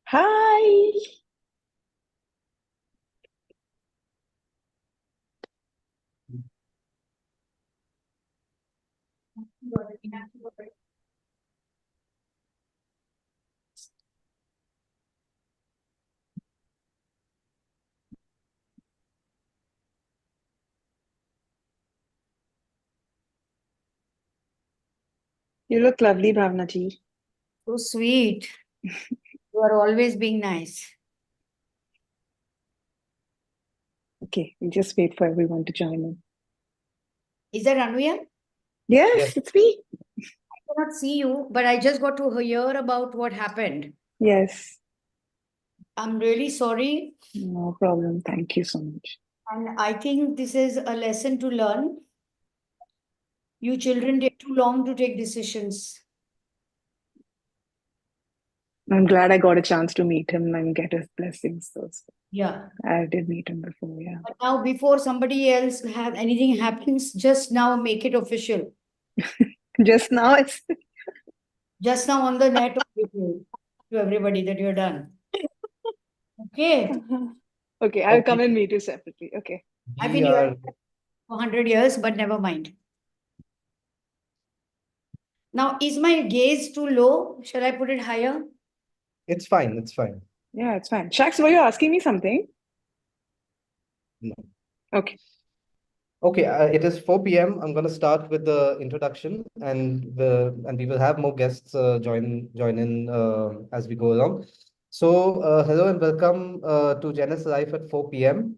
Hi. You look lovely, Bhavana ji. So sweet. You are always being nice. Okay, we just wait for everyone to join in. Is that Anuya? Yes, Yes. it's me. I cannot see you, but I just got to hear about what happened. Yes, I'm really sorry. no problem. Thank you so much. And I think this is a lesson to learn. You children take too long to take decisions. I'm glad I got a chance to meet him and get his blessings. So Yeah. I did meet him before, yeah. But now, before somebody else have anything happens, just now make it official. Just now, it's Just now on the net to everybody that you're done. Okay. okay. I'll come Okay. and meet you separately. Okay. I've We been here are for 100 years, but never mind. Now, is my gaze too low? Shall I put it higher? it's fine. It's fine. Yeah, it's fine. Shax, were you asking me something? No. Okay. Okay, it is 4 p.m. I'm going to start with the introduction, and we will have more guests join in as we go along. So, hello and welcome to Genesis Life at 4 p.m.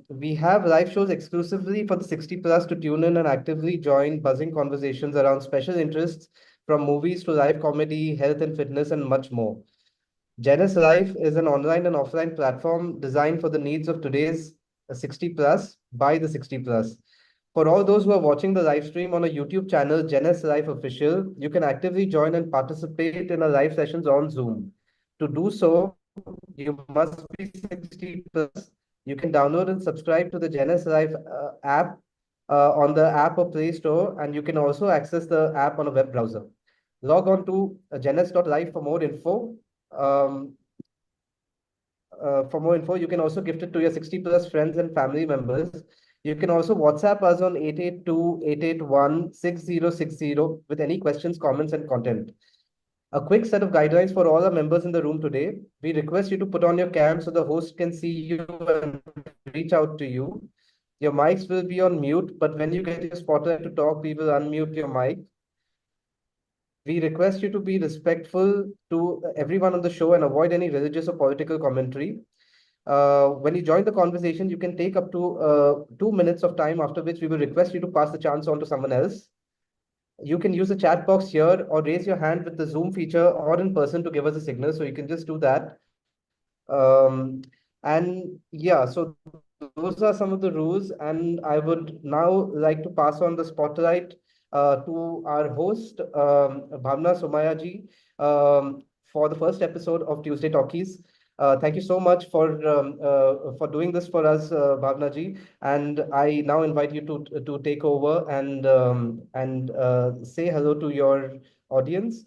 We have live shows exclusively for the 60 plus to tune in and actively join buzzing conversations around special interests from movies to live comedy, health and fitness, and much more. Genesis Life is an online and offline platform designed for the needs of today's 60 plus by the 60 plus. For all those who are watching the live stream on a YouTube channel, Genesis Life Official, you can actively join and participate in our live sessions on Zoom. To do so, you must be 60 plus. You can download and subscribe to the Genesis Life app on the App or Play Store, and you can also access the app on a web browser. Log on to genesis.life for more info. Um, for more info, you can also gift it to your 60 plus friends and family members. You can also WhatsApp us on 882-881-6060 with any questions, comments, and content. A quick set of guidelines for all our members in the room today. We request you to put on your cam so the host can see you and reach out to you. Your mics will be on mute, but when you get your spotlight to talk, we will unmute your mic. We request you to be respectful to everyone on the show and avoid any religious or political commentary. When you join the conversation, you can take up to 2 minutes of time, after which we will request you to pass the chance on to someone else. You can use the chat box here or raise your hand with the Zoom feature or in person to give us a signal. So you can just do that. And yeah, so those are some of the rules. And I would now like to pass on the spotlight to our host, Bhavana Somaaya ji, for the first episode of Tuesday Talkies. Thank you so much for doing this for us, Bhavna ji. And I now invite you to take over and say hello to your audience.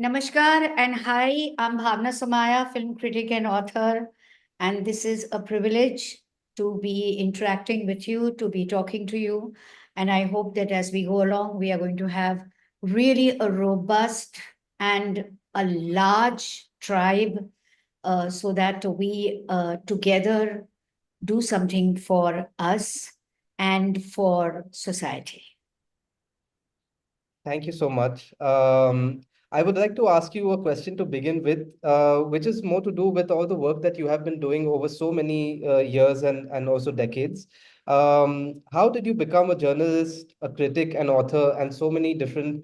Namaskar and hi, I'm Bhavana Somaaya, film critic and author. And this is a privilege to be interacting with you, to be talking to you. And I hope that as we go along, we are going to have really a robust and a large tribe so that we together do something for us and for society. Thank you so much. I would like to ask you a question to begin with, which is more to do with all the work that you have been doing over so many years and also decades. How did you become a journalist, a critic, an author, and so many different,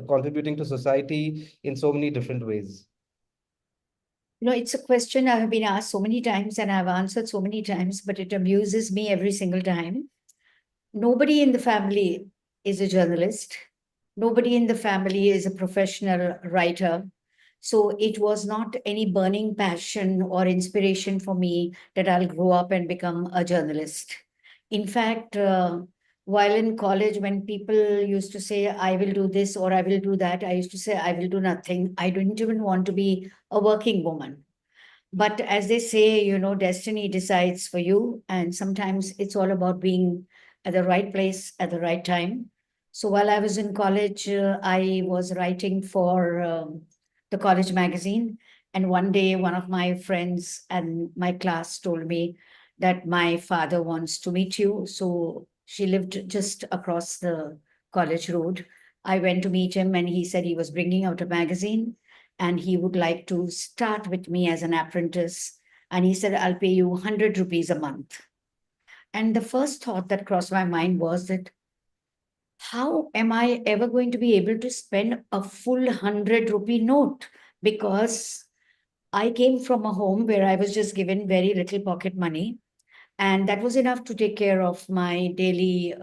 contributing to society in so many different ways? You know, it's a question I have been asked so many times and I've answered so many times, but it amuses me every single time. Nobody in the family is a journalist. Nobody in the family is a professional writer. So it was not any burning passion or inspiration for me that I'll grow up and become a journalist. In fact, while in college, when people used to say, I will do this or I will do that, I used to say, I will do nothing. I don't even want to be a working woman. But as they say, destiny decides for you. And sometimes it's all about being at the right place at the right time. So while I was in college, I was writing for the college magazine. And one day, one of my friends and my class told me that my father wants to meet you. So she lived just across the college road. I went to meet him, and he said he was bringing out a magazine and he would like to start with me as an apprentice. And he said, I'll pay you 100 rupees a month. And the first thought that crossed my mind was that how am I ever going to be able to spend a full 100 rupee note? Because I came from a home where I was just given very little pocket money. And that was enough to take care of my daily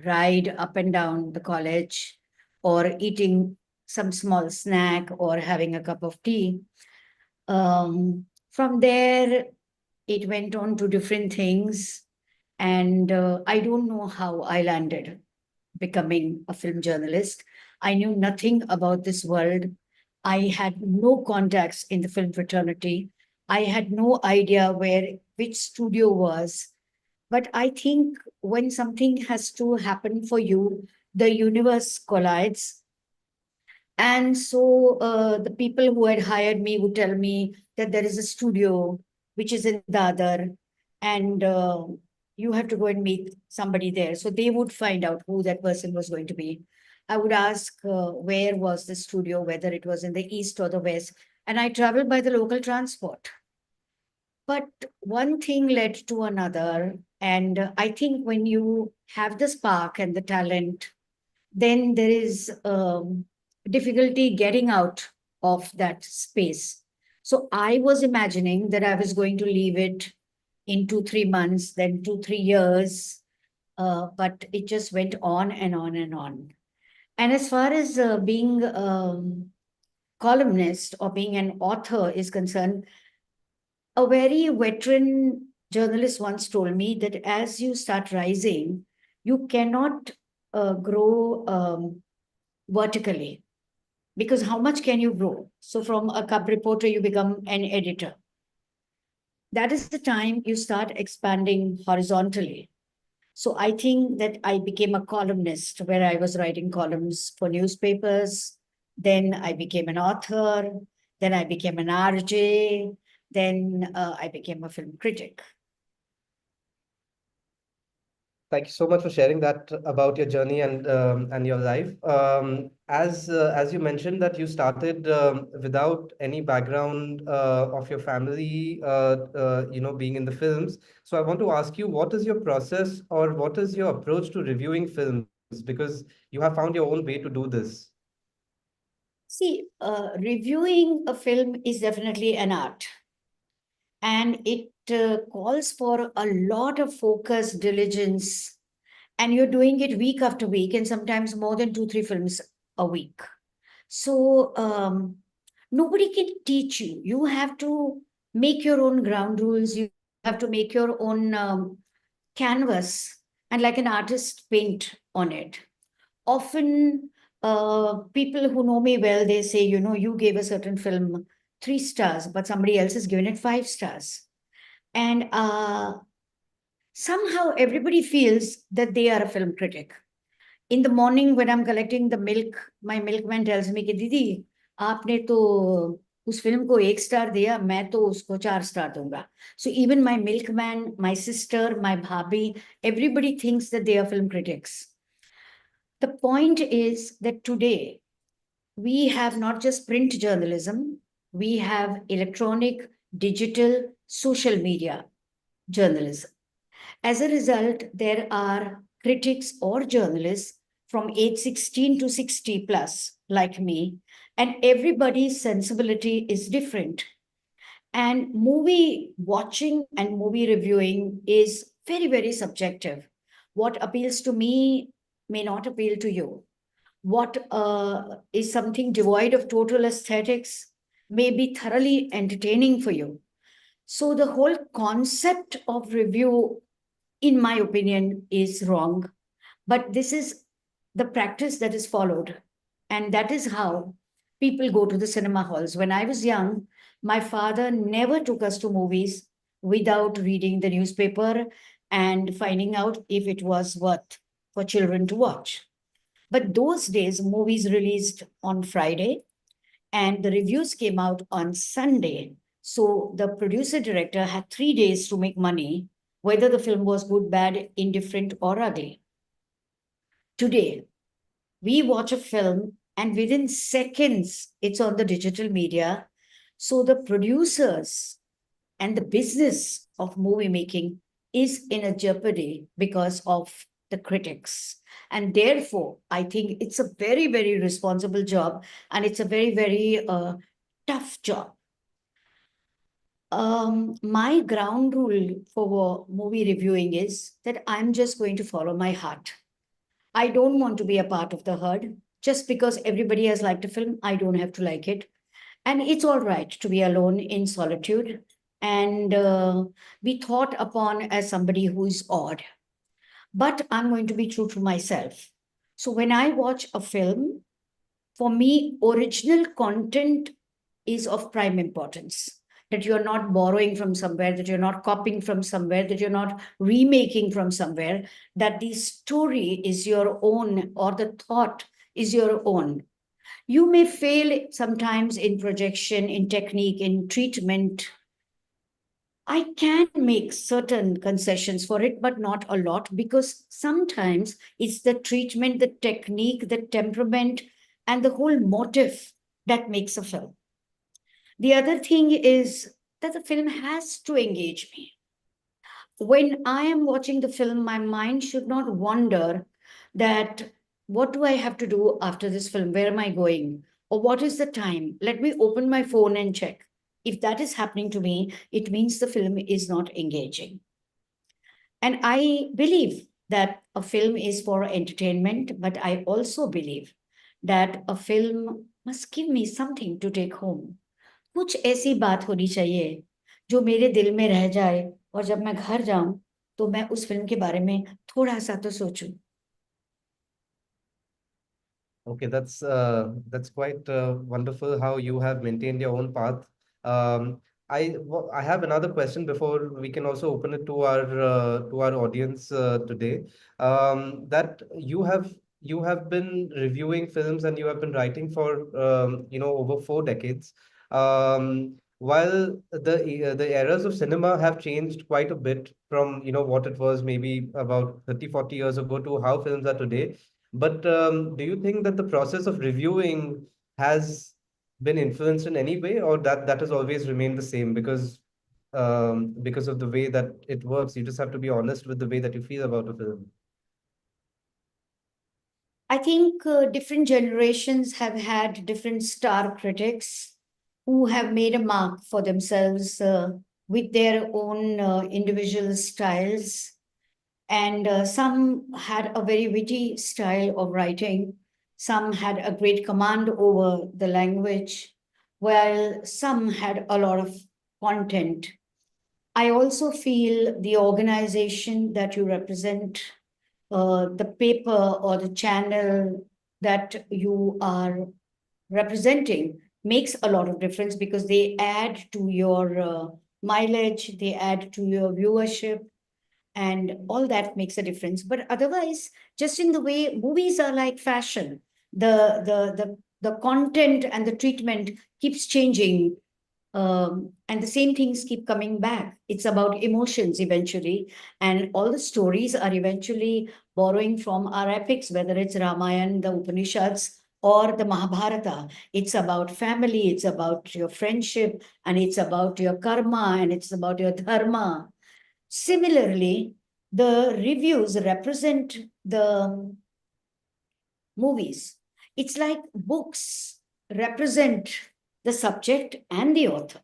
ride up and down the college or eating some small snack or having a cup of tea. From there, it went on to different things. And I don't know how I landed becoming a film journalist. I knew nothing about this world. I had no contacts in the film fraternity. I had no idea which studio was. But I think when something has to happen for you, the universe collides. And so the people who had hired me would tell me that there is a studio which is in Dadar, and you have to go and meet somebody there. So they would find out who that person was going to be. I would ask where was the studio, whether it was in the east or the west, and I traveled by the local transport. But one thing led to another, and I think when you have the spark and the talent, then there is difficulty getting out of that space. So I was imagining that I was going to leave it in 2, 3 months, then 2, 3 years, but it just went on and on and on. And as far as being columnist or being an author is concerned, a very veteran journalist once told me that as you start rising, you cannot grow vertically, because how much can you grow? So from a cub reporter, you become an editor. That is the time you start expanding horizontally. So I think that I became a columnist where I was writing columns for newspapers. Then I became an author. Then I became an RJ. Then I became a film critic. Thank you so much for sharing that about your journey and your life. As you mentioned that you started without any background of your family, being in the films. So I want to ask you, what is your process or what is your approach to reviewing films? Because you have found your own way to do this. See, reviewing a film is definitely an art, and it calls for a lot of focus, diligence, and you're doing it week after week, and sometimes more than 2, 3 films a week. So nobody can teach you. You have to make your own ground rules. You have to make your own canvas, and like an artist, paint on it. Often, people who know me well, they say, you gave a certain film 3 stars, but somebody else has given it 5 stars. And somehow everybody feels that they are a film critic. In the morning when I'm collecting the milk, my milkman tells me कि दीदी आपने तो उस film को 1 star दिया, मैं तो उसको 4 स्टार दूंगा. So even my milkman, my sister, my bhabhi, everybody thinks that they are film critics. The point is that today we have not just print journalism, we have electronic, digital, social media journalism. As a result, there are critics or journalists from age 16 to 60 plus, like me, and everybody's sensibility is different. And movie watching and movie reviewing is very, very subjective. What appeals to me may not appeal to you. What is something devoid of total aesthetics may be thoroughly entertaining for you. So the whole concept of review, in my opinion, is wrong. But this is the practice that is followed. And that is how people go to the cinema halls. When I was young, my father never took us to movies without reading the newspaper and finding out if it was worth for children to watch. But those days, movies released on Friday and the reviews came out on Sunday. So the producer director had 3 days to make money, whether the film was good, bad, indifferent, or ugly. Today, we watch a film and within seconds, it's on the digital media. So the producers and the business of movie making is in a jeopardy because of the critics. And therefore, I think it's a very, very responsible job and it's a very, very tough job. My ground rule for movie reviewing is that I'm just going to follow my heart. I don't want to be a part of the herd. Just because everybody has liked a film, I don't have to like it. And it's all right to be alone in solitude and be thought upon as somebody who is odd. But I'm going to be true to myself. So when I watch a film, for me, original content is of prime importance. That you're not borrowing from somewhere, that you're not copying from somewhere, that you're not remaking from somewhere, that the story is your own or the thought is your own. You may fail sometimes in projection, in technique, in treatment. I can make certain concessions for it, but not a lot, because sometimes it's the treatment, the technique, the temperament, and the whole motive that makes a film. The other thing is that the film has to engage me. When I am watching the film, my mind should not wander that what do I have to do after this film? Where am I going? Or what is the time? Let me open my phone and check. If that is happening to me, it means the film is not engaging. And I believe that a film is for entertainment, but I also believe that a film must give me something to take home. कुछ ऐसी बात होनी चाहिए जो मेरे दिल में रह जाए और जब मैं घर जाऊं तो मैं उस फिल्म के बारे में थोड़ा सा तो सोचूं. Okay, that's quite wonderful how you have maintained your own path. I have another question before we can also open it to our audience today. That you have been reviewing films and you have been writing for over 4 decades. While the eras of cinema have changed quite a bit from what it was maybe about 30, 40 years ago to how films are today. But do you think that the process of reviewing has been influenced in any way, or that has always remained the same? Because of the way that it works, you just have to be honest with the way that you feel about a film. I think different generations have had different star critics who have made a mark for themselves with their own individual styles. And some had a very witty style of writing. Some had a great command over the language, while some had a lot of content. I also feel the organization that you represent, the paper or the channel that you are representing makes a lot of difference because they add to your mileage, they add to your viewership, and all that makes a difference. But otherwise, just in the way movies are like fashion, the content and the treatment keeps changing, and the same things keep coming back. It's about emotions eventually, and all the stories are eventually borrowing from our epics, whether it's Ramayana, the Upanishads, or the Mahabharata. It's about family, it's about your friendship, and it's about your karma, and it's about your dharma. Similarly, the reviews represent the movies. It's like books represent the subject and the author.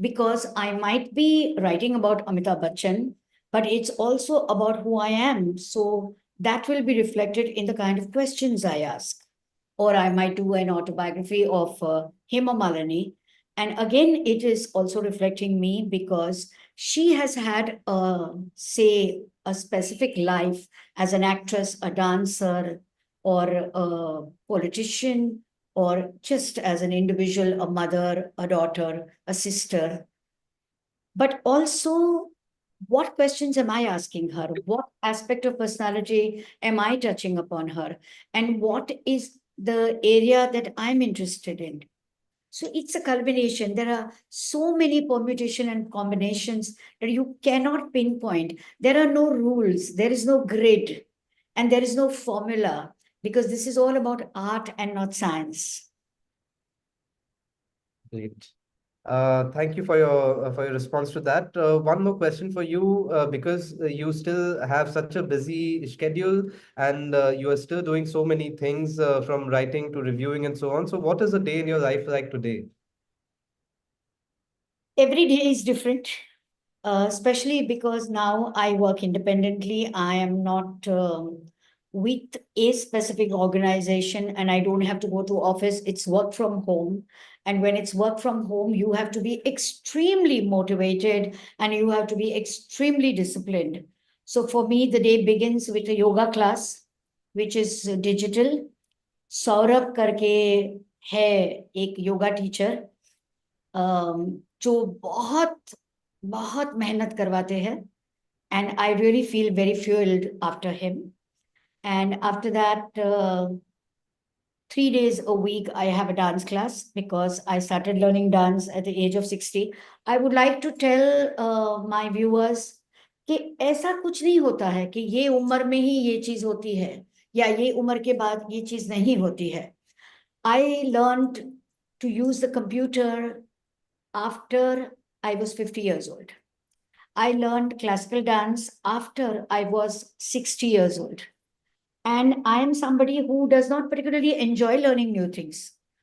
Because I might be writing about Amitabh Bachchan, but it's also about who I am. So that will be reflected in the kind of questions I ask. Or I might do an autobiography of Hema Malini, And again, it is also reflecting me because she has had say, a specific life as an actress, a dancer, or a politician, or just as an individual, a mother, a daughter, a sister. But also, what questions am I asking her? What aspect of personality am I touching upon her? And what is the area that I'm interested in? So it's a culmination. There are so many permutation and combinations that you cannot pinpoint. There are no rules, there is no grid, and there is no formula, because this is all about art and not science. Great. Thank you for your response to that. One more question for you, because you still have such a busy schedule and you are still doing so many things from writing to reviewing and so on. So, what is a day in your life like today? Every day is different. Especially because now I work independently. I am not with a specific organization, and I don't have to go to office. It's work from home. And when it's work from home, you have to be extremely motivated and you have to be extremely disciplined. So for me, the day begins with a yoga class, which is digital. Saurabh करके है एक yoga teacher, जो बहुत बहुत मेहनत करवाते हैं, and I really feel very fueled after him. And after that, 3 days a week, I have a dance class because I started learning dance at the age of 60. I would like to tell my viewers कि ऐसा कुछ नहीं होता है कि ये उम्र में ही ये चीज होती है या ये उम्र के बाद ये चीज नहीं होती है. I learned to use the computer after I was 50 years old. I learned classical dance after I was 60 years old. And I am somebody who does not particularly enjoy learning new things.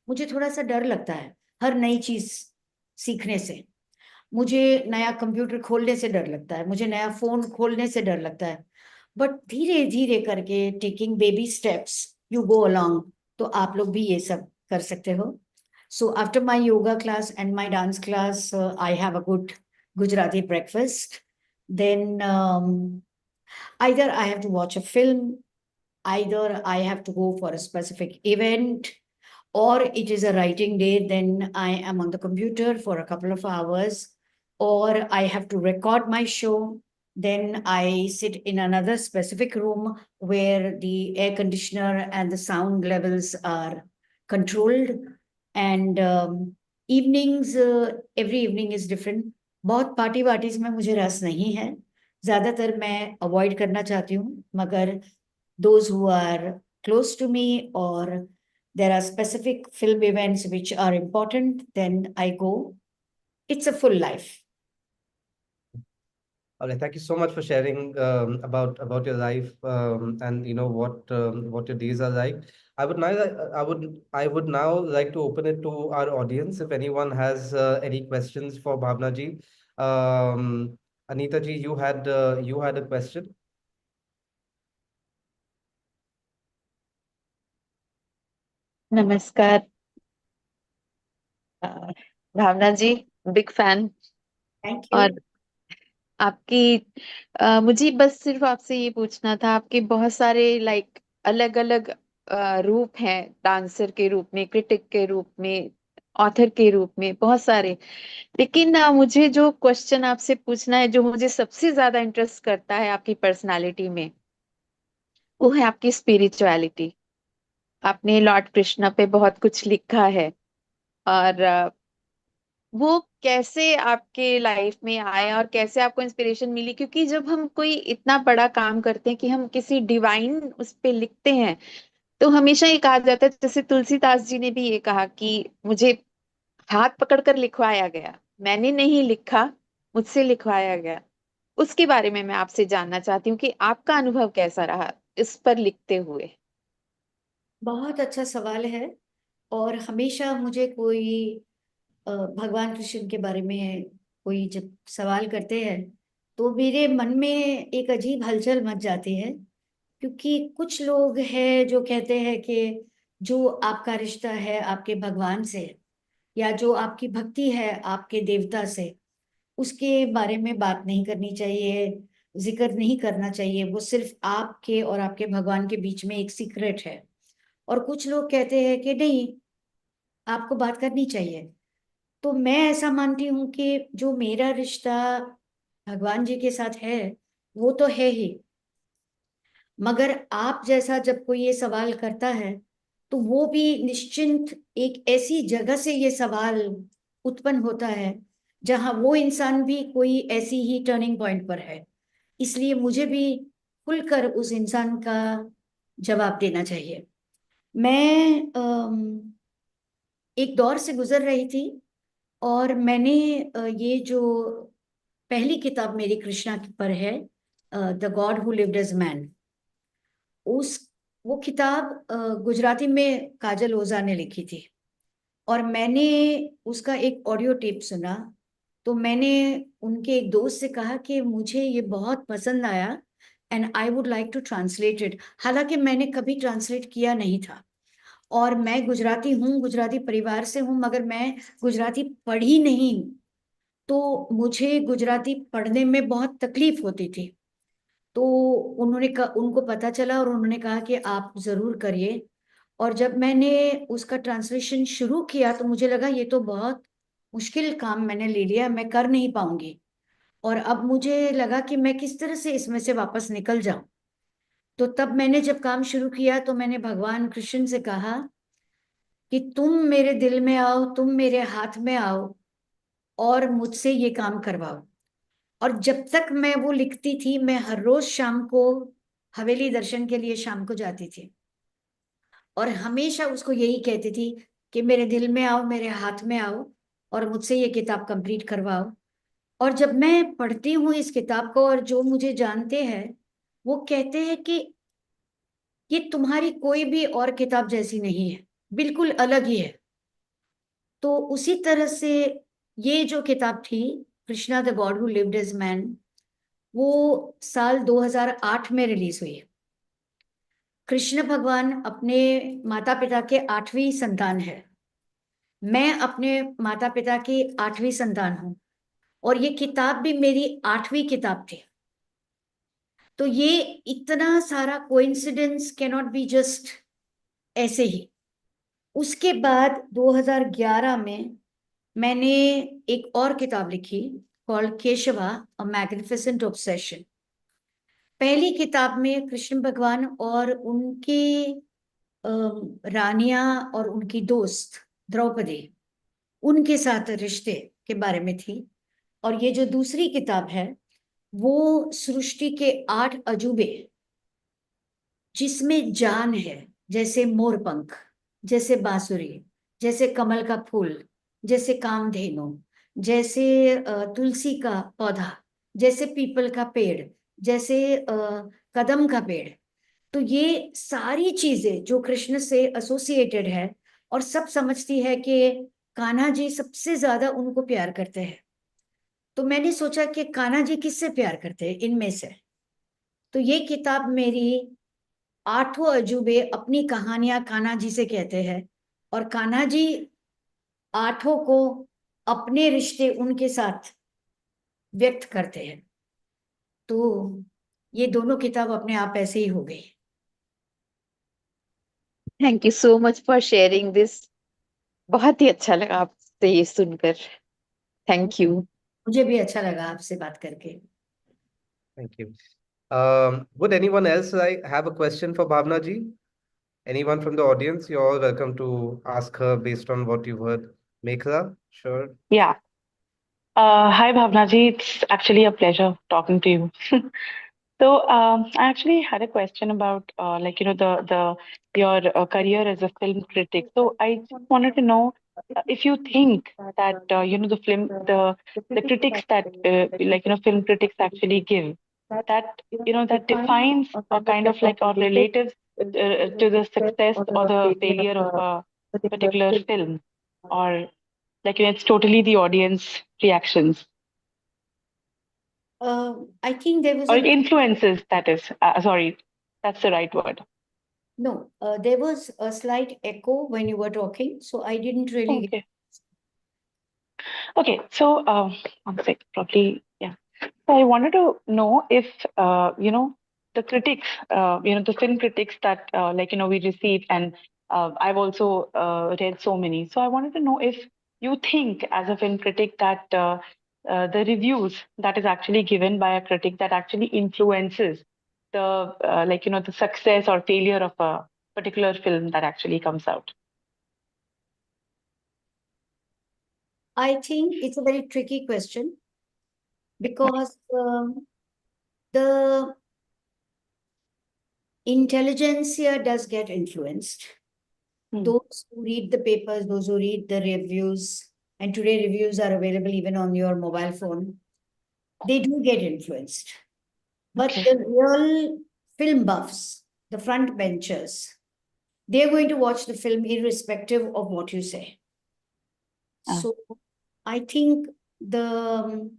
मुझे थोड़ा सा डर लगता है हर नई चीज सीखने से. मुझे नया कंप्यूटर खोलने से डर लगता है, मुझे नया फोन खोलने से डर लगता है. बट धीरे धीरे करके, taking baby steps, you go along. तो आप लोग भी ये सब कर सकते हो. So after my yoga class and my dance class, I have a good Gujarati breakfast. Then either I have to watch a film, either I have to go for a specific event, or it is a writing day. Then I am on the computer for a couple of hours, or I have to record my show. Then I sit in another specific room where the air conditioner and the sound levels are controlled. And evenings, every evening is different. बहुत party वार्टीज में मुझे रस नहीं है, ज्यादातर मैं avoid करना चाहती हूँ. मगर those who are close to me, or there are specific film events which are important, then I go. It's a full life. Okay, thank you so much for sharing about your life and what your days are like. I would now like to open it to our audience. If anyone has any questions for Bhavna ji, Anita ji, you had a question. नमस्कार अ, भावना जी, big fan. Thank you. और आपकी मुझे बस सिर्फ आपसे ये पूछना था, आपके बहुत सारे लाइक अलग अलग रूप हैं, डांसर के रूप में, क्रिटिक के रूप में, ऑथर के रूप में, बहुत सारे. लेकिन मुझे जो क्वेश्चन आपसे पूछना है, जो मुझे सबसे ज्यादा इंटरेस्ट करता है आपकी पर्सनालिटी में, वो है आपकी स्पिरिचुअलिटी. आपने लॉर्ड कृष्णा पे बहुत कुछ लिखा है, और वो कैसे आपके लाइफ में आए और कैसे आपको इंस्पिरेशन मिली? क्योंकि जब हम कोई इतना बड़ा काम करते हैं कि हम किसी डिवाइन उस पे लिखते हैं, तो हमेशा ये कहा जाता है, जैसे तुलसीदास जी ने भी ये कहा कि मुझे हाथ पकड़कर लिखवाया गया, मैंने नहीं लिखा, मुझसे लिखवाया गया. उसके बारे में मैं आपसे जानना चाहती हूँ कि आपका अनुभव कैसा रहा इस पर लिखते हुए. बहुत अच्छा सवाल है. और हमेशा मुझे कोई भगवान कृष्ण के बारे में कोई जब सवाल करते हैं, तो मेरे मन में एक अजीब हलचल मच जाती है. क्योंकि कुछ लोग हैं जो कहते हैं कि जो आपका रिश्ता है आपके भगवान से, या जो आपकी भक्ति है आपके देवता से, उसके बारे में बात नहीं करनी चाहिए, जिक्र नहीं करना चाहिए। वो सिर्फ आपके और आपके भगवान के बीच में एक सीक्रेट है। और कुछ लोग कहते हैं कि नहीं, आपको बात करनी चाहिए। तो मैं ऐसा मानती हूँ कि जो मेरा रिश्ता भगवान जी के साथ है वो तो है ही, मगर आप जैसा जब कोई ये सवाल करता है तो वो भी निश्चिंत एक ऐसी जगह से ये सवाल उत्पन्न होता है जहां वो इंसान भी कोई ऐसी ही टर्निंग पॉइंट पर है। इसलिए मुझे भी खुलकर उस इंसान का जवाब देना चाहिए। मैं एक दौर से गुजर रही थी और मैंने ये जो पहली किताब मेरी कृष्णा पर है, the god who lived as man, उस वो किताब गुजराती में काजल ओझा ने लिखी थी। और मैंने उसका एक ऑडियो टेप सुना, तो मैंने उनके एक दोस्त से कहा कि मुझे ये बहुत पसंद आया and I would like to translate it. हालांकि मैंने कभी ट्रांसलेट किया नहीं था और मैं गुजराती हूँ, गुजराती परिवार से हूँ, मगर मैं गुजराती पढ़ी नहीं, तो मुझे गुजराती पढ़ने में बहुत तकलीफ होती थी। तो उनको पता चला और उन्होंने कहा कि आप जरूर करिए। और जब मैंने उसका ट्रांसलेशन शुरू किया तो मुझे लगा ये तो बहुत मुश्किल काम मैंने ले लिया, मैं कर नहीं पाऊंगी। और अब मुझे लगा कि मैं किस तरह से इसमें से वापस निकल जाऊं। तो तब मैंने जब काम शुरू किया तो मैंने भगवान कृष्ण से कहा कि तुम मेरे दिल में आओ, तुम मेरे हाथ में आओ और मुझसे ये काम करवाओ। और जब तक मैं वो लिखती थी, मैं हर रोज शाम को हवेली दर्शन के लिए शाम को जाती थी और हमेशा उसको यही कहती थी कि मेरे दिल में आओ, मेरे हाथ में आओ और मुझसे ये किताब कंप्लीट करवाओ। और जब मैं पढ़ती हूँ इस किताब को और जो मुझे जानते हैं वो कहते हैं कि ये तुम्हारी कोई भी और किताब जैसी नहीं है, बिल्कुल अलग ही है। तो उसी तरह से ये जो किताब थी, Krishna the god who lived as man, वो साल 2008 में रिलीज हुई। कृष्ण भगवान अपने माता पिता के 8वीं संतान है। मैं अपने माता पिता की 8वीं संतान हूं और ये किताब भी मेरी 8वीं किताब थी। तो ये इतना सारा कोइंसिडेंस कैनॉट बी जस्ट ऐसे ही। उसके बाद 2011 में मैंने एक और किताब लिखी कॉल्ड केशवा अ मैग्निफिसेंट ऑब्सेशन। पहली किताब में कृष्ण भगवान और उनकी रानियां और उनकी दोस्त द्रौपदी, उनके साथ रिश्ते के बारे में थी। और ये जो दूसरी किताब है वो सृष्टि के 8 अजूबे जिसमें जान है, जैसे मोरपंख, जैसे बांसुरी, जैसे कमल का फूल, जैसे कामधेनु, जैसे तुलसी का पौधा, जैसे पीपल का पेड़, जैसे कदम का पेड़। तो ये सारी चीजें जो कृष्ण से एसोसिएटेड है और सब समझती है कि कान्हा जी सबसे ज्यादा उनको प्यार करते हैं। तो मैंने सोचा कि कान्हा जी किससे प्यार करते हैं इनमें से। तो ये किताब मेरी 8 अजूबे अपनी कहानियां कान्हा जी से कहते हैं और कान्हा जी 8 को अपने रिश्ते उनके साथ व्यक्त करते हैं। तो ये दोनों किताब अपने आप ऐसे ही हो गई। Thank you so much for sharing this. बहुत ही अच्छा लगा आपसे ये सुनकर। Thank you. मुझे भी अच्छा लगा आपसे बात करके। Thank you. Would anyone else have a question for Bhavna ji? Anyone from the audience? You're all welcome to ask her based on what you've heard. Meghla, sure. Yeah. Hi, Bhavna ji. It's actually a pleasure talking to you. So, I actually had a question about, like, the your career as a film critic. So, I just wanted to know if you think that, the critics that, film critics actually give, that, that defines a kind of like or relatives to the success or the failure of a particular film, or like, it's totally the audience reactions I think there was or a it influences, that is, sorry, that's the right word. no, there was a slight echo when you were talking, so I didn't really get. Okay. Okay, so one sec, probably, yeah. So I wanted to know if the critics, the film critics that we receive, and I've also read so many. So I wanted to know if you think, as a film critic, that the reviews that is actually given by a critic that actually influences the the success or failure of a particular film that actually comes out. I think it's a very tricky question because the intelligentsia does get influenced. Those who read the papers, those who read the reviews, and today reviews are available even on your mobile phone, they do get influenced. But Okay. the real film buffs, the front benchers, they're going to watch the film irrespective of what you say. Ah. So I think the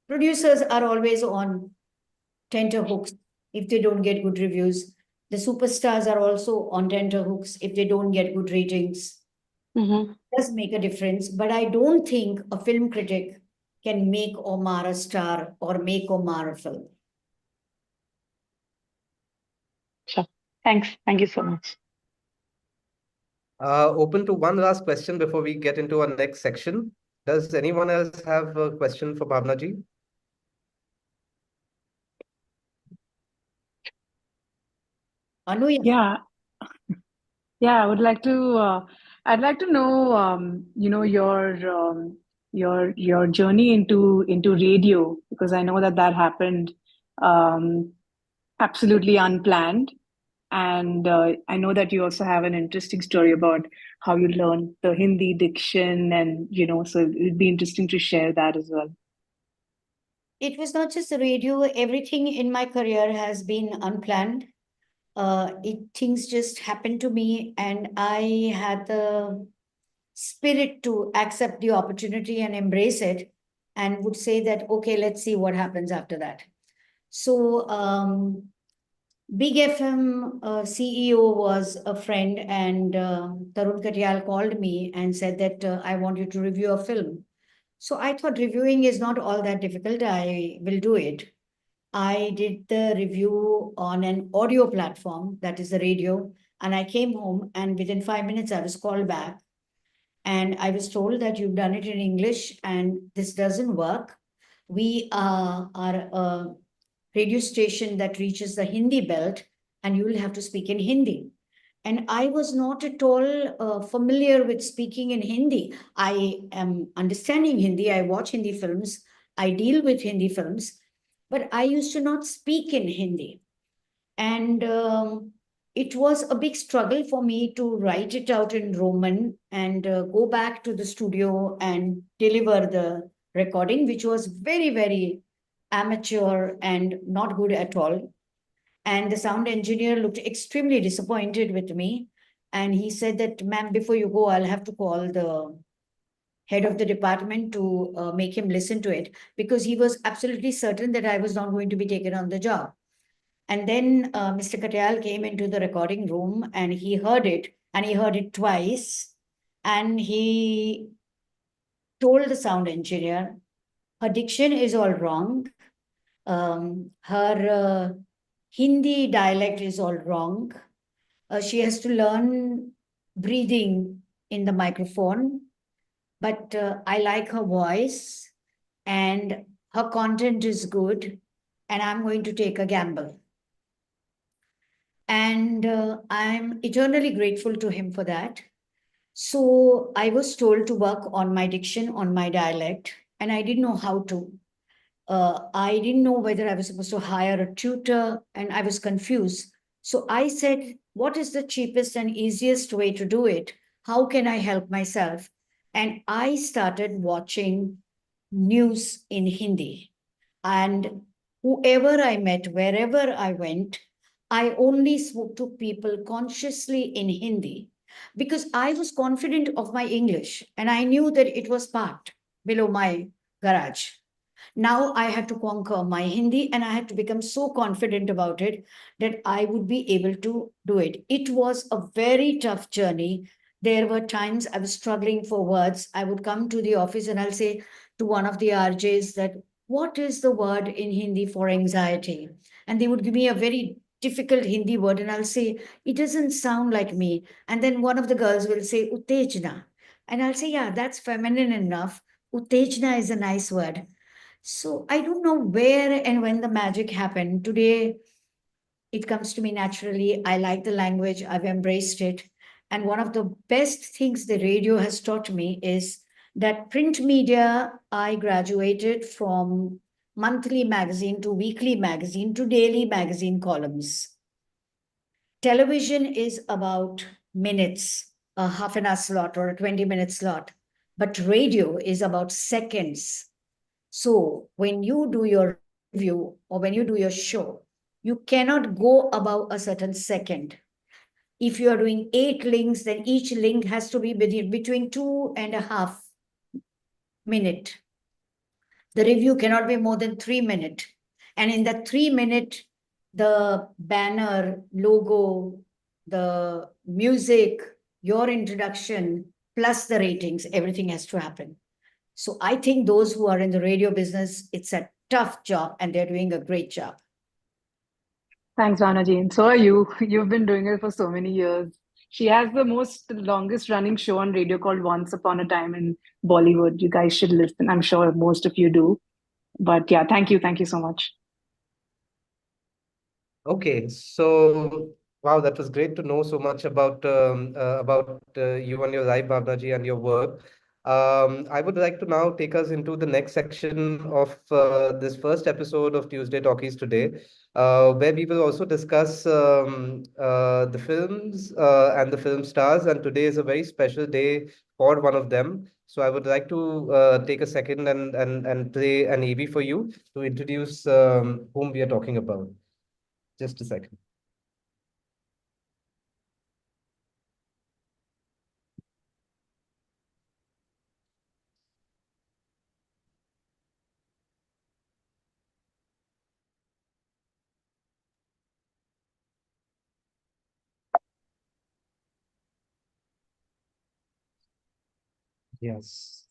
producers are always on tenterhooks if they don't get good reviews. The superstars are also on tenterhooks if they don't get good ratings. Mm-hmm. It does make a difference, but I don't think a film critic can make or mar a star or make or mar a film. Sure. Thanks. Thank you so much. Open to one last question before we get into our next section. Does anyone else have a question for Bhavna ji? Anu, Yeah, yeah, I'd like to know, your journey into radio, because I know that happened um, absolutely unplanned. And I know that you also have an interesting story about how you learned the Hindi diction, and so it'd be interesting to share that as well. it was not just the radio, everything in my career has been unplanned. Things just happened to me, and I had the spirit to accept the opportunity and embrace it, and would say that, okay, let's see what happens after that. So, Big FM CEO was a friend, and Tarun Katyal called me and said that I want you to review a film. So I thought reviewing is not all that difficult. I will do it. I did the review on an audio platform, that is the radio, and I came home, and within 5 minutes I was called back, and I was told that you've done it in English and this doesn't work. We are a radio station that reaches the Hindi belt, and you will have to speak in Hindi. And I was not at all familiar with speaking in Hindi. I am understanding Hindi. I watch Hindi films. I deal with Hindi films, but I used to not speak in Hindi. And it was a big struggle for me to write it out in Roman and go back to the studio and deliver the recording, which was very, very amateur and not good at all. And the sound engineer looked extremely disappointed with me. And he said that, ma'am, before you go, I'll have to call the head of the department to make him listen to it, because he was absolutely certain that I was not going to be taken on the job. And then Mr. Katyal came into the recording room and he heard it, and he heard it twice. And he told the sound engineer, her diction is all wrong. Her Hindi dialect is all wrong. She has to learn breathing in the microphone. But I like her voice, and her content is good, and I'm going to take a gamble. And I'm eternally grateful to him for that. So I was told to work on my diction, on my dialect, and I didn't know how to. I didn't know whether I was supposed to hire a tutor, and I was confused. So I said, what is the cheapest and easiest way to do it? How can I help myself? And I started watching news in Hindi. And whoever I met, wherever I went, I only spoke to people consciously in Hindi, because I was confident of my English and I knew that it was parked below my garage. Now I had to conquer my Hindi, and I had to become so confident about it that I would be able to do it. It was a very tough journey There were times I was struggling for words. I would come to the office and I'll say to one of the RJs that, what is the word in Hindi for anxiety? And they would give me a very difficult Hindi word, and I'll say, it doesn't sound like me. And then one of the girls will say, Uttejna. And I'll say, yeah, that's feminine enough. Uttejna is a nice word. So I don't know where and when the magic happened. Today, it comes to me naturally. I like the language, I've embraced it. And one of the best things the radio has taught me is that print media, I graduated from monthly magazine to weekly magazine to daily magazine columns. Television is about minutes, a half an hour slot or a 20-minute slot, but radio is about seconds. So when you do your review or when you do your show, you cannot go above a certain second. If you are doing 8 links, then each link has to be between 2.5 minutes. The review cannot be more than 3 minutes. And in that 3 minute, the banner, logo, the music, your introduction, plus the ratings, everything has to happen. So I think those who are in the radio business, it's a tough job and they're doing a great job. Thanks, Vanaji. And so are you. You've been doing it for so many years. She has the longest running show on radio called Once Upon a Time in Bollywood. You guys should listen. I'm sure most of you do. But yeah, thank you. Thank you so much. Okay, so wow, that was great to know so much about you and your life, Bhavnaji, and your work. I would like to now take us into the next section of this first episode of Tuesday Talkies today, where we will also discuss the films and the film stars. And today is a very special day for one of them. So I would like to take a second and play an AV for you to introduce whom we are talking about. Just a second. Yes.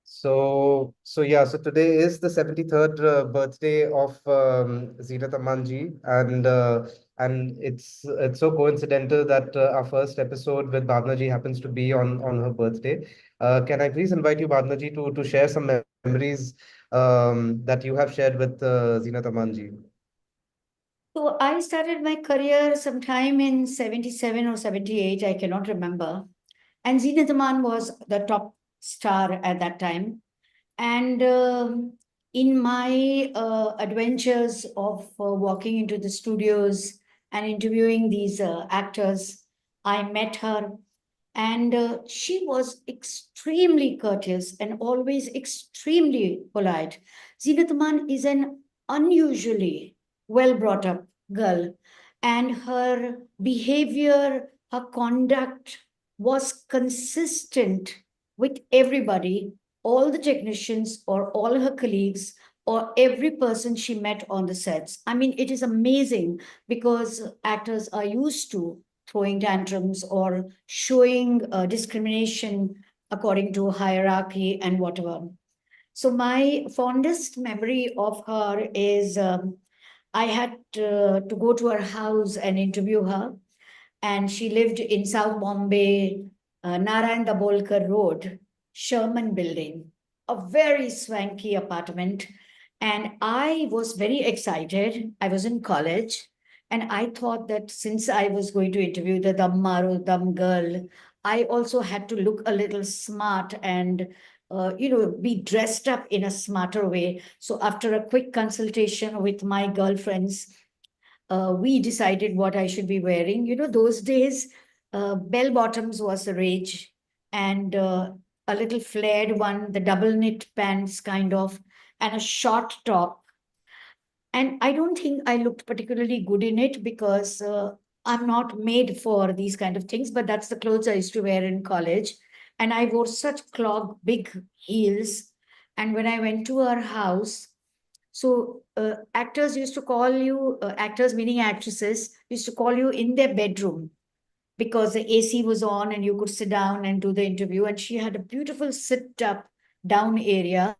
So today is the 73rd birthday of Zeenat Amanji, and it's so coincidental that our first episode with Bhavnaji happens to be on her birthday. Can I please invite you, Bhavnaji, to share some memories that you have shared with Zeenat Amanji? So I started my career sometime in 77 or 78, I cannot remember. And Zeenat Aman was the top star at that time. And in my adventures of walking into the studios and interviewing these actors, I met her. And she was extremely courteous and always extremely polite. Zeenat Aman is an unusually well brought up girl, and her behavior, her conduct was consistent with everybody, all the technicians, or all her colleagues, or every person she met on the sets. I mean, it is amazing because actors are used to throwing tantrums or showing discrimination according to hierarchy and whatever. So my fondest memory of her is I had to go to her house and interview her, and she lived in South Bombay, Narayan Dabolkar Road, Sherman Building, a very swanky apartment. And I was very excited. I was in college, and I thought that since I was going to interview the Dammaro Dam girl, I also had to look a little smart and be dressed up in a smarter way. So after a quick consultation with my girlfriends, we decided what I should be wearing. Those days, bell bottoms was the rage, and a little flared one, the double knit pants kind of, and a short top. And I don't think I looked particularly good in it because I'm not made for these kind of things, but that's the clothes I used to wear in college. And I wore such big heels. And when I went to her house, so actors used to call you, actors meaning actresses, used to call you in their bedroom because the AC was on and you could sit down and do the interview. And she had a beautiful sit up down area.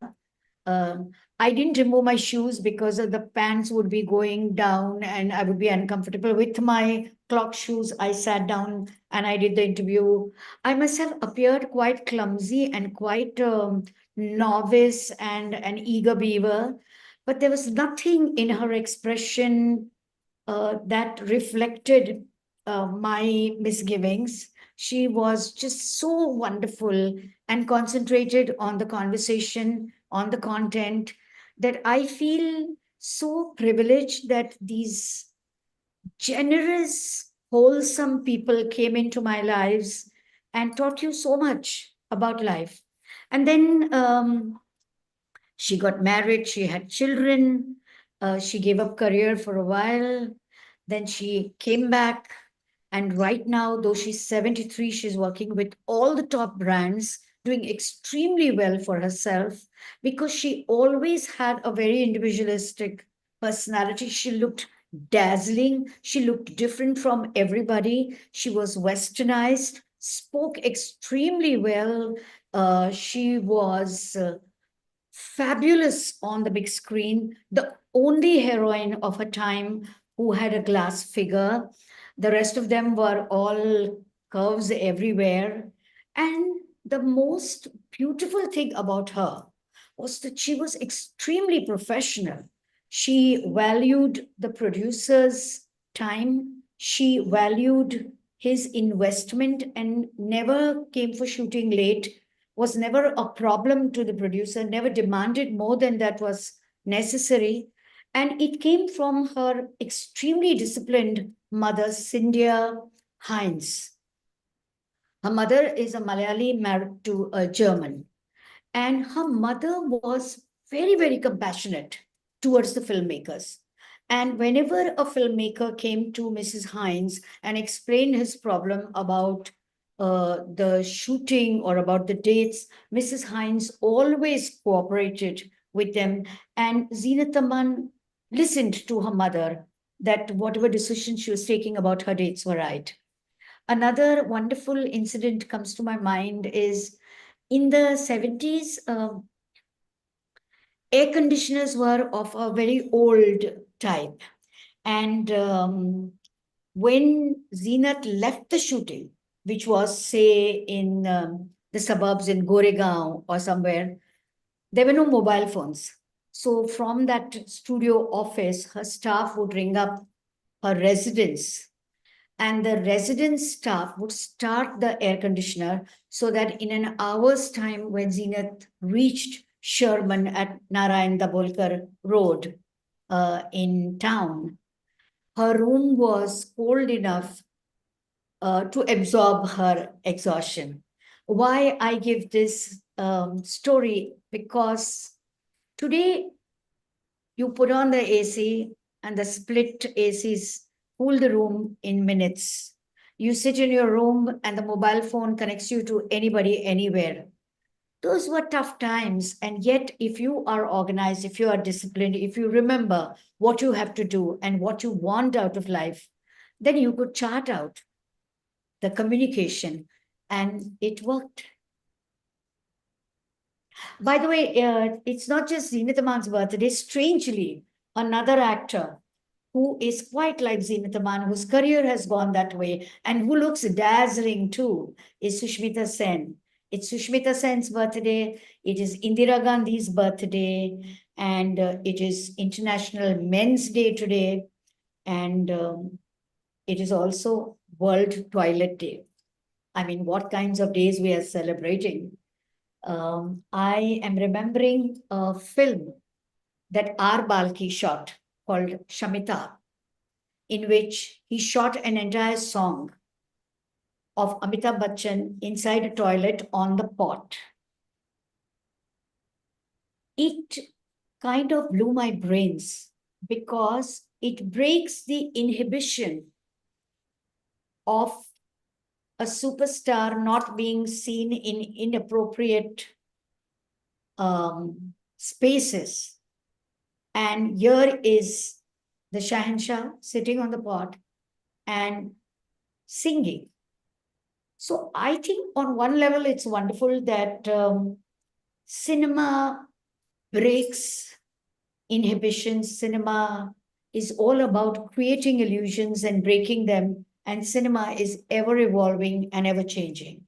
I didn't remove my shoes because of the pants would be going down and I would be uncomfortable. With my clock shoes, I sat down and I did the interview. I must have appeared quite clumsy and quite novice and an eager beaver, but there was nothing in her expression that reflected my misgivings. She was just so wonderful and concentrated on the conversation, on the content, that I feel so privileged that these generous, wholesome people came into my lives and taught you so much about life. And then she got married, she had children, she gave up career for a while, then she came back. And right now, though she's 73, she's working with all the top brands, doing extremely well for herself because she always had a very individualistic personality. She looked dazzling. She looked different from everybody. She was westernized, spoke extremely well. She was fabulous on the big screen, the only heroine of her time who had a glass figure. The rest of them were all curves everywhere. And the most beautiful thing about her was that she was extremely professional. She valued the producer's time, she valued his investment and never came for shooting late, was never a problem to the producer, never demanded more than that was necessary. And it came from her extremely disciplined mother, Cynthia Hines. Her mother is a Malayali married to a German. And her mother was very, very compassionate towards the filmmakers. And whenever a filmmaker came to Mrs. Hines and explained his problem about the shooting or about the dates, Mrs. Hines always cooperated with them. And Zeenat Aman listened to her mother that whatever decision she was taking about her dates were right. Another wonderful incident comes to my mind is in the 70s, air conditioners were of a very old type. And when Zeenat left the shooting, which was, say, in the suburbs in Goregaon or somewhere, there were no mobile phones. So from that studio office, her staff would ring up her residence, and the residence staff would start the air conditioner so that in an hour's time, when Zeenat reached Sherman at Narayan Dabolkar Road in town, her room was cold enough to absorb her exhaustion. Why I give this story? Because today you put on the AC and the split ACs cool the room in minutes. You sit in your room and the mobile phone connects you to anybody, anywhere. Those were tough times. And yet, if you are organized, if you are disciplined, if you remember what you have to do and what you want out of life, then you could chart out the communication, and it worked. By the way, it's not just Zeenat Aman's birthday. Strangely, another actor who is quite like Zeenat Aman, whose career has gone that way, and who looks dazzling too, is Sushmita Sen. It's Sushmita Sen's birthday. It is Indira Gandhi's birthday, and it is International Men's Day today, and it is also World Toilet Day. I mean, what kinds of days we are celebrating? I am remembering a film that R. Balki shot called Shamita, in which he shot an entire song of Amitabh Bachchan inside a toilet on the pot. It kind of blew my brains because it breaks the inhibition of a superstar not being seen in inappropriate spaces. And here is the Shahanshah sitting on the pot and singing So I think on one level, it's wonderful that cinema breaks inhibitions. Cinema is all about creating illusions and breaking them, and cinema is ever evolving and ever changing.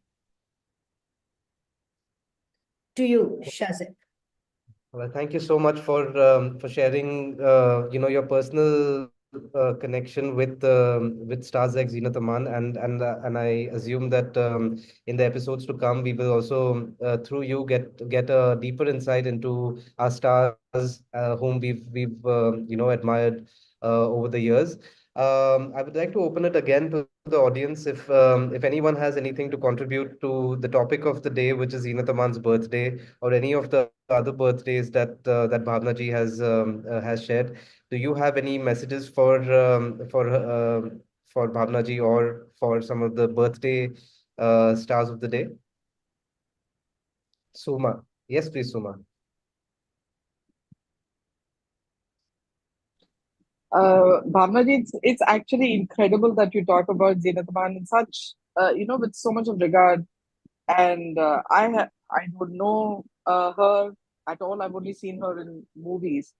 To you, Shazit. Well, thank you so much for sharing your personal connection with Stars like Zenat Aman, and I assume that in the episodes to come we will also through you get a deeper insight into our stars whom we've admired over the years. I would like to open it again to the audience if anyone has anything to contribute to the topic of the day, which is Zenat Aman's birthday, or any of the other birthdays that Bhavna ji has shared. Do you have any messages for Bhavna ji or for some of the birthday stars of the day? Suma. Yes, please, Suma. Bhavnaji, it's actually incredible that you talk about Zenat Aman in such, with so much of regard. And I don't know her at all. I've only seen her in movies.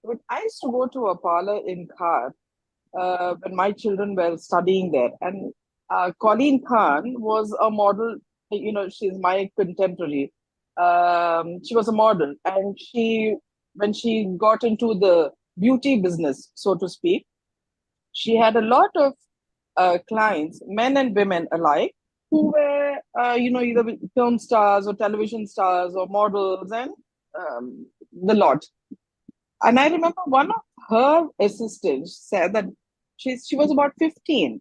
But I used to go to a parlor in Khar when my children were studying there. And Colleen Khan was a model, she's my contemporary. She was a model, and when she got into the beauty business, so to speak, she had a lot of clients, men and women alike, who were, either film stars or television stars or models and the lot. And I remember one of her assistants said that she was about 15.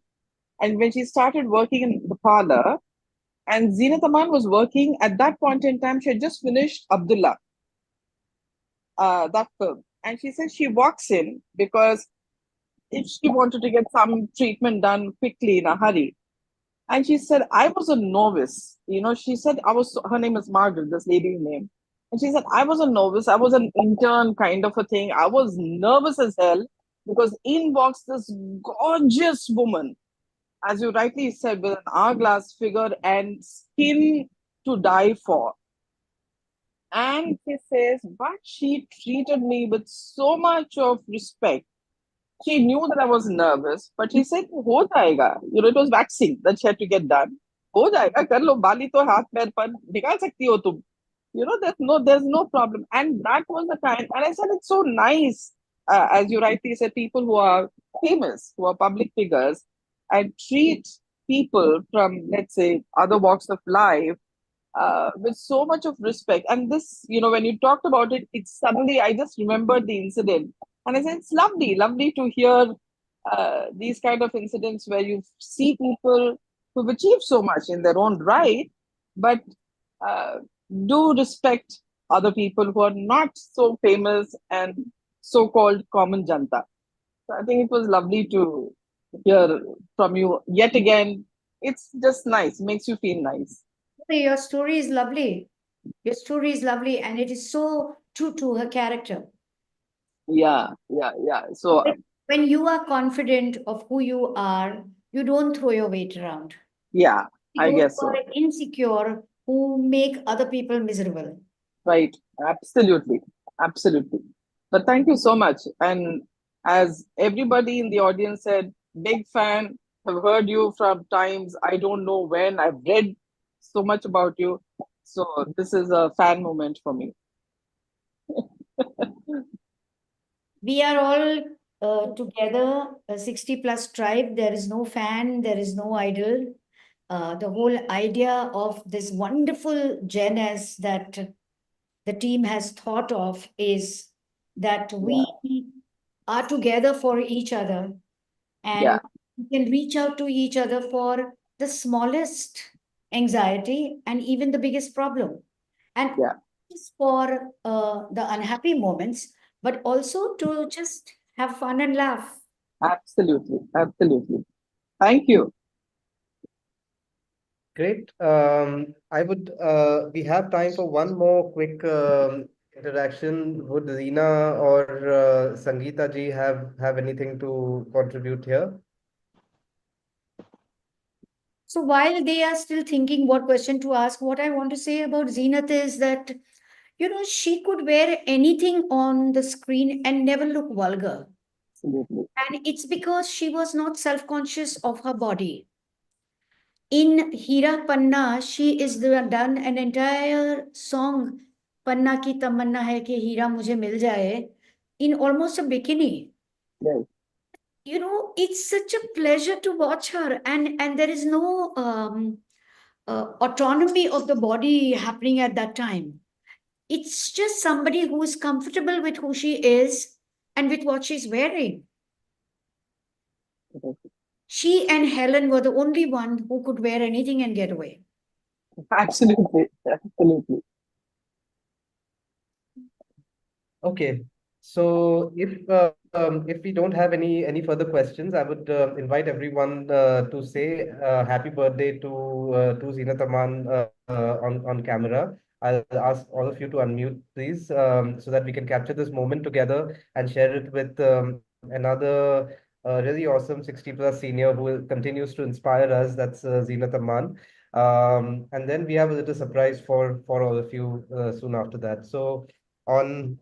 And when she started working in the parlor, and Zenat Aman was working at that point in time, she had just finished Abdullah, that film. And she said she walks in because if she wanted to get some treatment done quickly in a hurry. And she said, I was a novice. She said, her name is Margaret, this lady's name. And she said, I was a novice. I was an intern kind of a thing. I was nervous as hell because in walks this gorgeous woman, as you rightly said, with an hourglass figure and skin to die for. And she says, but she treated me with so much of respect. She knew that I was nervous, but she said, "Ho jayega." It was waxing that she had to get done. "Ho jayega, kar lo, bali to haath pair par nikal sakti ho tum." There's no problem. And that was the kind. And I said, it's so nice, as you rightly said, people who are famous, who are public figures, and treat people from, let's say, other walks of life with so much of respect. And this, when you talked about it, it's suddenly I just remembered the incident, and I said it's lovely to hear these kind of incidents where you see people who've achieved so much in their own right, but uh, do respect other people who are not so famous and so-called common janta. So I think it was lovely to hear from you yet again. It's just nice, makes you feel nice. Your story is lovely. Your story is lovely, and it is so true to her character. Yeah. So When you are confident of who you are, you don't throw your weight around. yeah, I Those guess who so. are insecure, who make other people miserable. Right. Absolutely. But thank you so much. And as everybody in the audience said, big fan. Have heard you from times I don't know when. I've read so much about you. So this is a fan moment for me. We are all together, a 60 plus tribe. There is no fan, there is no idol. The whole idea of this wonderful genus that the team has thought of is that we are together for each other, Yeah. and we can reach out to each other for the smallest anxiety and even the biggest problem. And Yeah. just for the unhappy moments, but also to just have fun and laugh. Absolutely. Thank you. Great. We have time for one more quick interaction. Would Reena or Sangeeta ji have anything to contribute here? So while they are still thinking what question to ask, what I want to say about Zenith is that, she could wear anything on the screen and never look vulgar. Absolutely. And it's because she was not self-conscious of her body. In Hira Panna, she is done an entire song, Panna ki tamanna hai ki Hira mujhe mil jaye, in almost a bikini. Yes. It's such a pleasure to watch her, and there is no autonomy of the body happening at that time. It's just somebody who is comfortable with who she is and with what she's wearing. She and Helen were the only one who could wear anything and get away. Absolutely. Absolutely. Okay, so if we don't have any further questions, I would invite everyone to say happy birthday to Zinat Aman on camera. I'll ask all of you to unmute, please, so that we can capture this moment together and share it with another really awesome 60+ senior who continues to inspire us. That's Zinat Aman. And then we have a little surprise for all of you soon after that. So on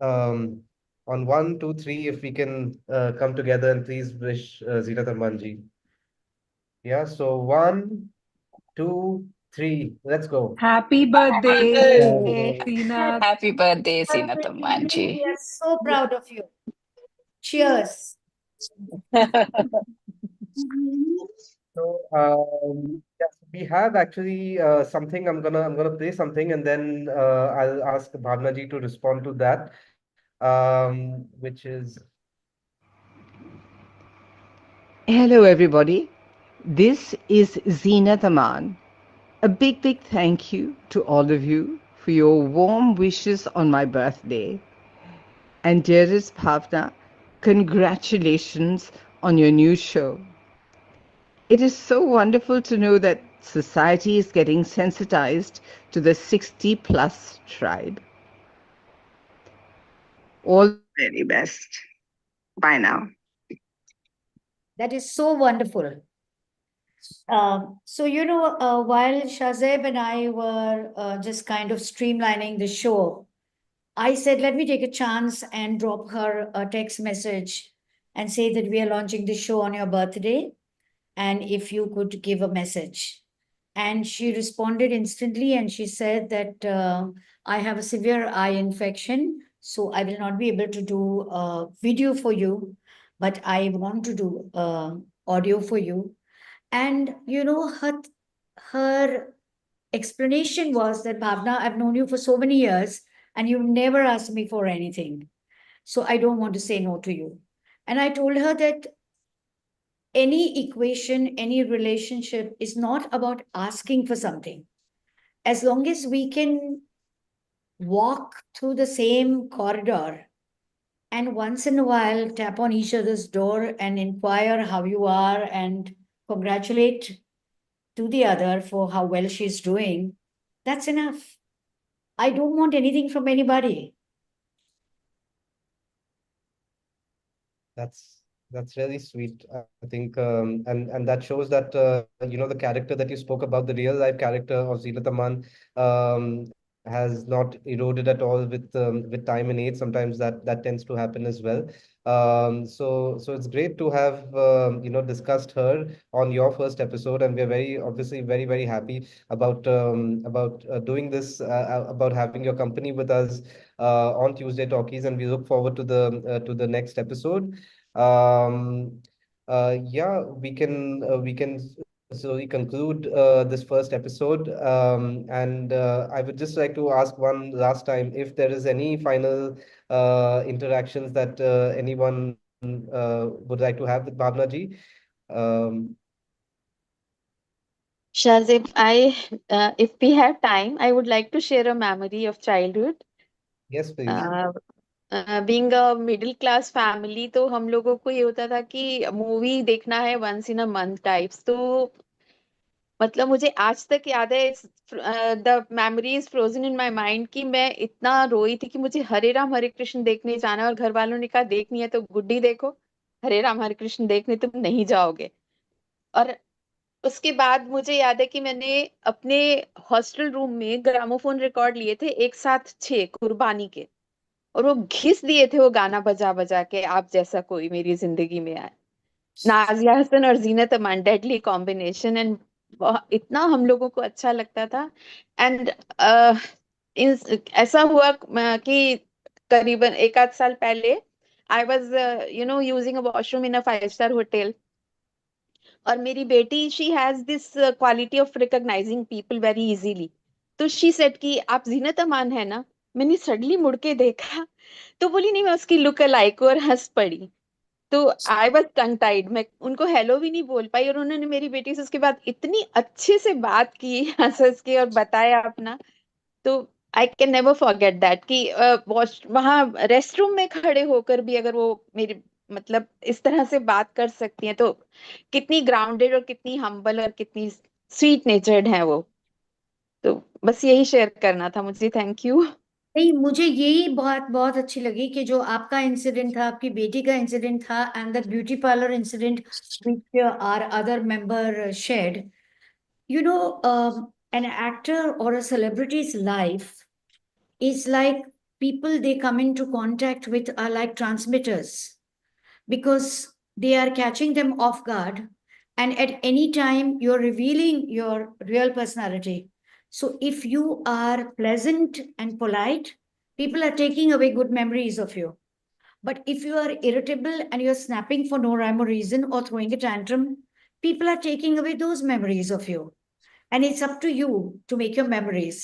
on one, two, three, if we can come together and please wish Zeenat Manji. Yeah, so one, two, three, let's go. Happy Happy birthday, birthday. Tina. Happy birthday, Sinatam We Manji. are so proud of you. Cheers. So yes, we have actually something. I'm gonna play something and then I'll ask Bhavna ji to respond to that. Which is Hello, everybody. This is Zeenat Aman. A big thank you to all of you for your warm wishes on my birthday. And dearest Bhavna, congratulations on your new show. It is so wonderful to know that society is getting sensitized to the 60+ tribe. All the very best. Bye now. That is so wonderful. While Shazeb and I were just kind of streamlining the show, I said, let me take a chance and drop her a text message and say that we are launching the show on your birthday, and if you could give a message. And she responded instantly and she said that I have a severe eye infection, so I will not be able to do a video for you, but I want to do audio for you. And her explanation was that, Bhavna, I've known you for so many years and you've never asked me for anything. So I don't want to say no to you. And I told her that any equation, any relationship is not about asking for something. As long as we can walk through the same corridor and once in a while tap on each other's door and inquire how you are and congratulate to the other for how well she's doing, that's enough. I don't want anything from anybody. That's really sweet. I think, and that shows that the character that you spoke about, the real life character of Zeenat Aman, has not eroded at all with time and age. Sometimes that tends to happen as well. So it's great to have discussed her on your first episode, and we're very obviously very happy about doing this, about having your company with us on Tuesday Talkies, and we look forward to the next episode. Um, yeah, we can slowly conclude this first episode. And I would just like to ask one last time if there is any final interactions that anyone would like to have with Bhavna ji. Um, Shazib, if we have time, I would like to share a memory of childhood. yes, please. Being a middle class family, तो हम लोगों को ये होता था कि movie देखना है once in a month types. तो मतलब मुझे आज तक याद है, the memory is frozen in my mind, कि मैं इतना रोई थी कि मुझे हरे राम हरे कृष्ण देखने जाना है, और घर वालों ने कहा देखनी है तो गुड्डी देखो, हरे राम हरे कृष्ण देखने तुम नहीं जाओगे। और उसके बाद मुझे याद है कि मैंने अपने हॉस्टल रूम में ग्रामोफोन रिकॉर्ड लिए थे एक साथ 6 कुर्बानी के, और वो घिस दिए थे वो गाना बजा बजा के, आप जैसा कोई मेरी जिंदगी में आए। नाजिया हसन और Zeenat Aman, deadly combination. And इतना हम लोगों को अच्छा लगता था। एंड ऐसा हुआ कि करीबन एक आध साल पहले I was using a washroom in a 5 star hotel, और मेरी बेटी she has this quality of recognising people very easily. तो शी सेड कि आप जीनत अमान है ना। मैंने सडनली मुड़ के देखा, तो बोली नहीं, मैं उसकी लुक अलाइक हूँ, और हंस पड़ी। तो आई वॉज टंग टाइड, मैं उनको हेलो भी नहीं बोल पाई, और उन्होंने मेरी बेटी से उसके बाद इतनी अच्छे से बात की हंस हंस के, और बताया अपना। तो I can never forget that कि वॉश वहां रेस्ट रूम में खड़े होकर भी अगर वो मेरी मतलब इस तरह से बात कर सकती हैं, तो कितनी ग्राउंडेड और कितनी हम्बल और कितनी स्वीट नेचर्ड है वो। तो बस यही शेयर करना था मुझे। Thank you. नहीं, मुझे यही बात बहुत अच्छी लगी कि जो आपका इंसिडेंट था, आपकी बेटी का इंसिडेंट था, and the beauty parlour incident which are other member shared. You know, an actor or a celebrity's life is like people they come into contact with are like transmitters, because they are catching them off guard, and at any time you're revealing your real personality. So if you are pleasant and polite, people are taking away good memories of you. But if you are irritable and you're snapping for no rhyme or reason or throwing a tantrum, people are taking away those memories of you. And it's up to you to make your memories.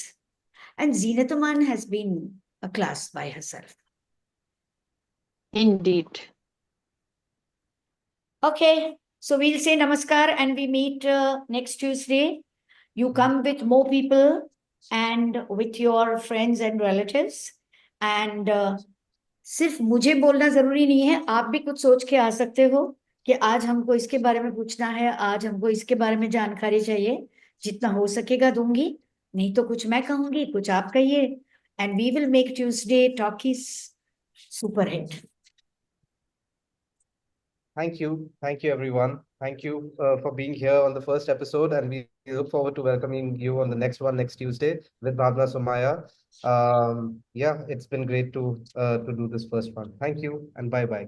And Zinatuman has been a class by herself. Indeed. Okay, so we'll say namaskar and we meet next Tuesday. You come with more people and with your friends and relatives. And सिर्फ मुझे बोलना जरूरी नहीं है, आप भी कुछ सोच के आ सकते हो कि आज हमको इसके बारे में पूछना है, आज हमको इसके बारे में जानकारी चाहिए। जितना हो सकेगा दूंगी, नहीं तो कुछ मैं कहूंगी, कुछ आप कहिए, and we will make Tuesday talkies super hit. Thank you, everyone. Thank you for being here on the first episode, and we look forward to welcoming you on the next one next Tuesday with Bhavna Somaaya. Yeah, it's been great to do this first one. Thank you, and bye bye.